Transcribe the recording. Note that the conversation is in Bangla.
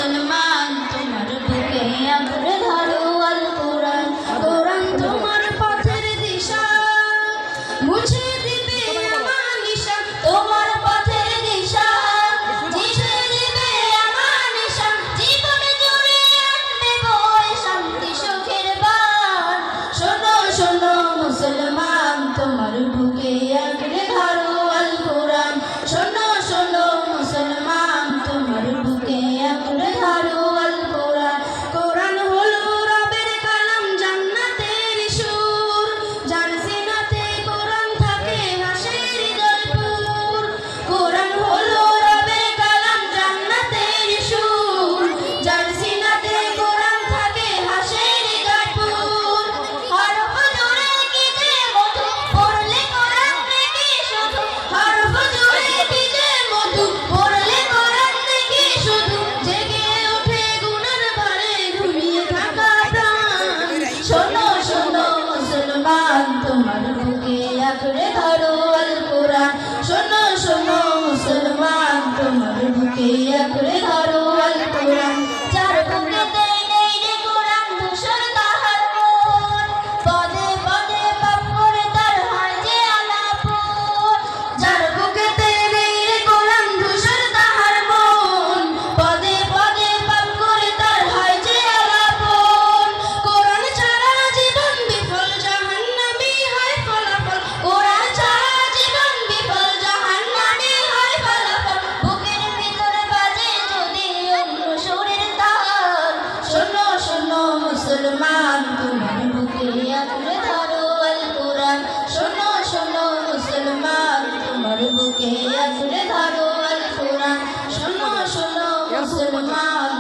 মুসলমান তোমার বুকে আঁকড়ে ধরো আল কোরআন। কোরআন তোমার পথের দিশা, মুছে দিবে আমানিশা। তোমার পথের দিশা মুছে দিবে আমানিশা। জীবনে জুড়ে আনবে বয়ে শান্তি সুখের বান। শোনো শোনো মুসলমান তোমার বুকে আঁকড়ে ধরো আল কোরআন। শোনো শোনো মুসলমান তোমার বুকে আঁকড়ে ধরো আল কোরআন। কোরআন হলো রবের কালাম, জান্নাতের সুর। যার সিনাতে কোরআন থাকে হাসে হৃদয়পুর। কোরআন হলো রবের কালাম, জান্নাতের সুর। যার সিনাতে কোরআন থাকে হাসে হৃদয়পুর। হরফ জুড়ে কি যে মধু, পড়লে কোরআন দেখি শুধু। হরফ জুড়ে কি যে মধু, পড়লে কোরআন দেখি শুধু। জেগে ওঠে গুনার ভারে ঘুমিয়ে থাকা প্রাণ। শোনো শোনো মুসলমান তোমার বুকে আঁকড়ে ধরো আল কোরআন। শোনো শোনো মুসলমান তোমার বুকে আঁকড়ে ধরো আল কোরআন। যার বুকেতে নেই রে কোরআন ধূসর তাহার মন। পদে পদে পাপ করে তার হয় যে আলাপন। যার বুকেতে নেই রে কোরআন ধূসর তাহার মন। পদে পদে পাপ করে তার হয় যে আলাপন। কোরআন ছাড়া জীবন বিফল, জাহান্নামী হয় ফলাফল। কোরআন ছাড়া জীবন বিফল, জাহান্নামী হয় ফলাফল। বুকের ভিতরে বাজে যদি অন্য সুরের তাল। শোনো শোনো মুসলমান তোমার বুকে আঁকড়ে ধরো আল কোরআন। শোনো শোনো মুসলমান তোমার বুকে আঁকড়ে ধরো আল কোরআন। শোনো শোনো মুসলমান